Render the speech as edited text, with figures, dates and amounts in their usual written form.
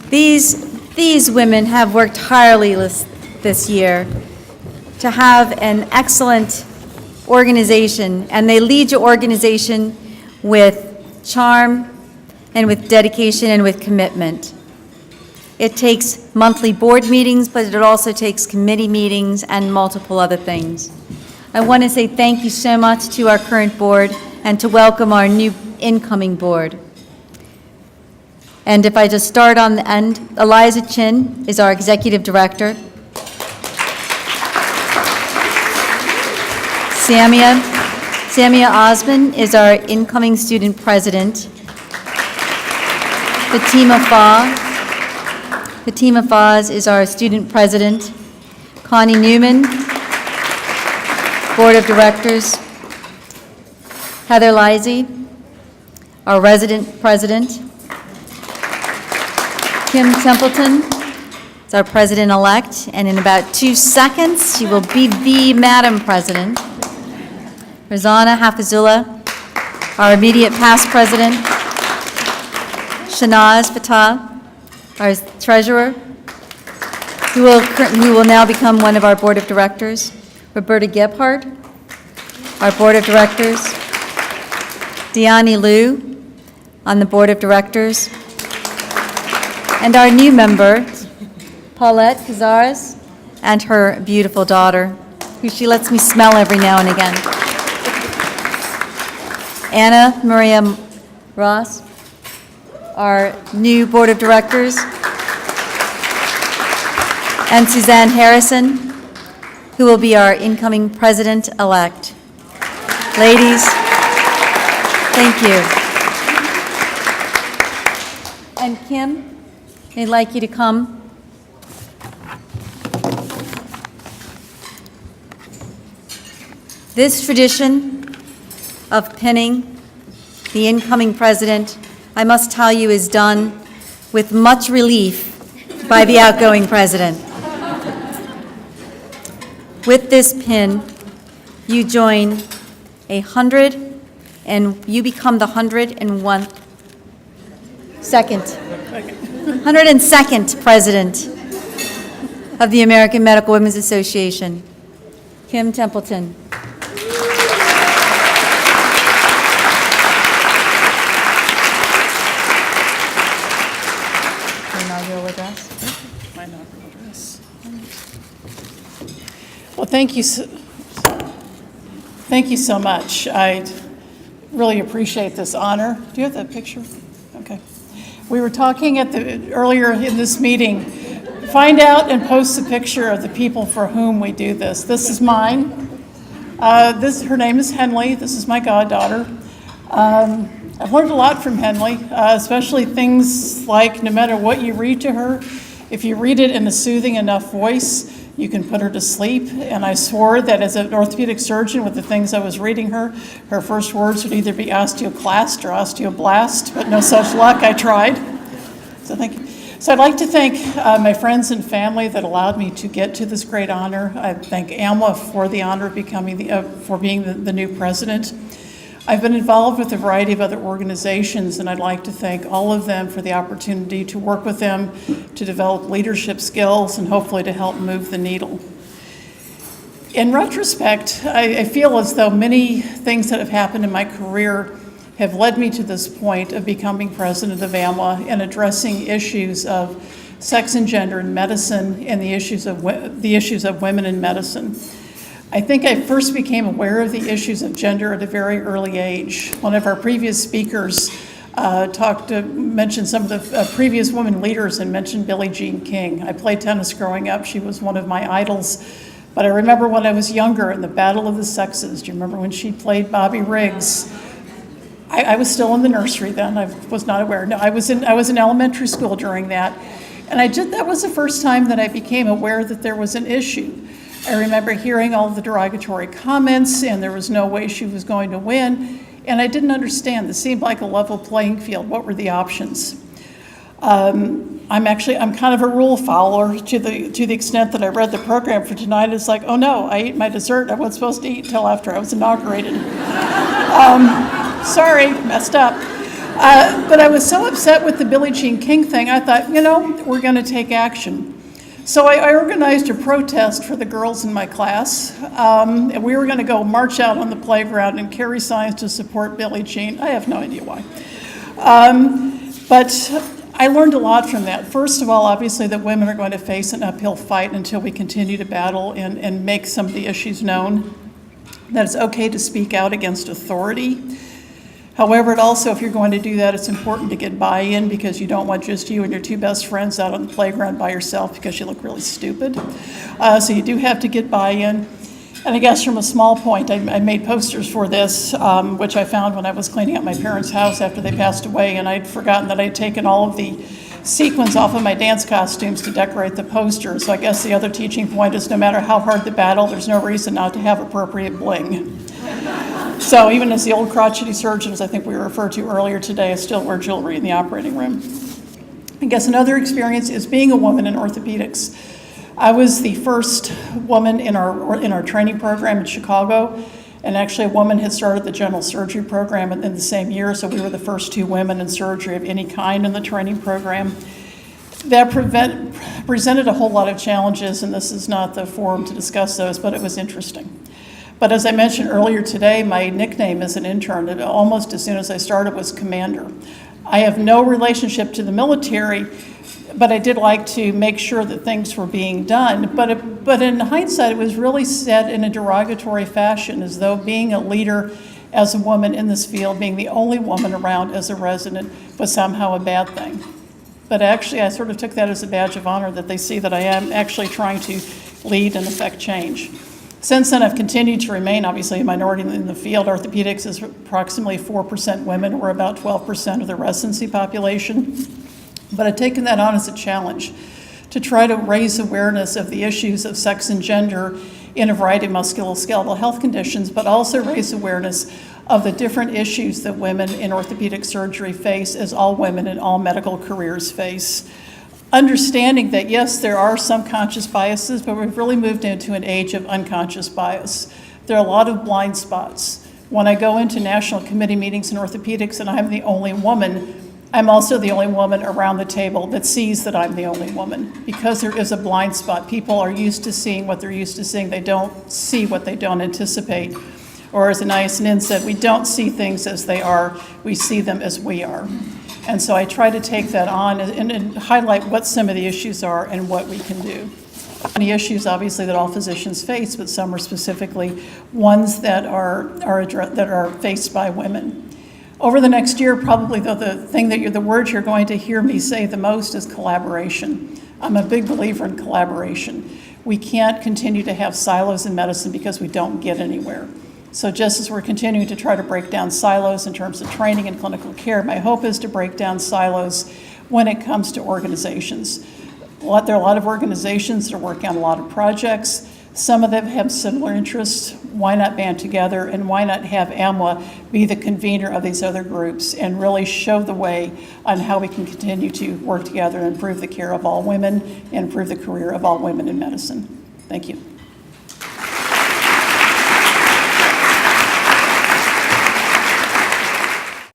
These women have worked tirelessly this year to have an excellent organization, and they lead your organization with charm and with dedication and with commitment. It takes monthly board meetings, but it also takes committee meetings and multiple other things. I want to say thank you so much to our current board and to welcome our new incoming board. And if I just start on the end, Eliza Chin is our executive director. Samia Osman is our incoming student president. Fatima Faz is our student president. Connie Newman, board of directors. Heather Lisey, our resident president. Kim Templeton is our president-elect, and in about 2 seconds, she will be the Madam President. Rizana Hafizullah, our immediate past president. Shanaz Fatah, our treasurer, who will now become one of our board of directors. Roberta Gebhardt, our board of directors. Deani Liu on the board of directors. And our new member, Paulette Cazares, and her beautiful daughter, who she lets me smell every now and again. Anna Maria Ross, our new board of directors, and Suzanne Harrison, who will be our incoming president-elect. Ladies, thank you. And Kim, I'd like you to come. This tradition of pinning the incoming president, I must tell you, is done with much relief by the outgoing president. With this pin, you join 100, and you become the 102nd president of the American Medical Women's Association. Kim Templeton. Inaugural address. My inaugural address. Well, thank you so much. I really appreciate this honor. Do you have that picture? Okay. We were talking earlier in this meeting, find out and post a picture of the people for whom we do this. This is mine. Her name is Henley. This is my goddaughter. I've learned a lot from Henley, especially things like no matter what you read to her, if you read it in a soothing enough voice, you can put her to sleep. And I swore that as an orthopedic surgeon, with the things I was reading her first words would either be osteoclast or osteoblast, but no such luck. I tried. So thank you. So I'd like to thank my friends and family that allowed me to get to this great honor. I thank AMWA for the honor of being the new president. I've been involved with a variety of other organizations, and I'd like to thank all of them for the opportunity to work with them to develop leadership skills and hopefully to help move the needle. In retrospect, I feel as though many things that have happened in my career have led me to this point of becoming president of AMWA and addressing issues of sex and gender in medicine and the issues of women in medicine. I think I first became aware of the issues of gender at a very early age. One of our previous speakers mentioned some of the previous women leaders and mentioned Billie Jean King. I played tennis growing up. She was one of my idols. But I remember when I was younger in the Battle of the Sexes. Do you remember when she played Bobby Riggs? I was still in the nursery then. I was not aware. No, I was in elementary school during that. And that was the first time that I became aware that there was an issue. I remember hearing all the derogatory comments, and there was no way she was going to win, and I didn't understand. This seemed like a level playing field. What were the options? I'm kind of a rule follower to the extent that I read the program for tonight. It's like, oh no, I ate my dessert. I wasn't supposed to eat until after I was inaugurated. Sorry, messed up. But I was so upset with the Billie Jean King thing, I thought, we're going to take action. So I organized a protest for the girls in my class, and we were going to go march out on the playground and carry signs to support Billie Jean. I have no idea why. But I learned a lot from that. First of all, obviously, that women are going to face an uphill fight until we continue to battle and make some of the issues known, that it's okay to speak out against authority. However, it also, if you're going to do that, it's important to get buy-in because you don't want just you and your two best friends out on the playground by yourself because you look really stupid. So you do have to get buy-in. And I guess from a small point, I made posters for this, which I found when I was cleaning up my parents' house after they passed away, and I'd forgotten that I'd taken all of the sequins off of my dance costumes to decorate the poster. So I guess the other teaching point is no matter how hard the battle, there's no reason not to have appropriate bling. So even as the old crotchety surgeons, I think we referred to earlier today, I still wear jewelry in the operating room. I guess another experience is being a woman in orthopedics. I was the first woman in our training program in Chicago, and actually a woman had started the general surgery program in the same year, so we were the first two women in surgery of any kind in the training program. That presented a whole lot of challenges, and this is not the forum to discuss those, but it was interesting. But as I mentioned earlier today, my nickname as an intern, almost as soon as I started, was Commander. I have no relationship to the military, but I did like to make sure that things were being done. But in hindsight, it was really said in a derogatory fashion, as though being a leader as a woman in this field, being the only woman around as a resident, was somehow a bad thing. But actually, I sort of took that as a badge of honor that they see that I am actually trying to lead and affect change. Since then, I've continued to remain, obviously, a minority in the field. Orthopedics is approximately 4% women. We're about 12% of the residency population. But I've taken that on as a challenge to try to raise awareness of the issues of sex and gender in a variety of musculoskeletal health conditions, but also raise awareness of the different issues that women in orthopedic surgery face, as all women in all medical careers face. Understanding that, yes, there are some conscious biases, but we've really moved into an age of unconscious bias. There are a lot of blind spots. When I go into national committee meetings in orthopedics and I'm the only woman, I'm also the only woman around the table that sees that I'm the only woman, because there is a blind spot. People are used to seeing what they're used to seeing. They don't see what they don't anticipate. Or as Anais Nin said, we don't see things as they are, we see them as we are. And so I try to take that on and highlight what some of the issues are and what we can do. Many issues, obviously, that all physicians face, but some are specifically ones that are faced by women. Over the next year, probably though, the word you're going to hear me say the most is collaboration. I'm a big believer in collaboration. We can't continue to have silos in medicine because we don't get anywhere. So just as we're continuing to try to break down silos in terms of training and clinical care, my hope is to break down silos when it comes to organizations. There are a lot of organizations that are working on a lot of projects. Some of them have similar interests. Why not band together, and why not have AMWA be the convener of these other groups and really show the way on how we can continue to work together and improve the care of all women and improve the career of all women in medicine. Thank you.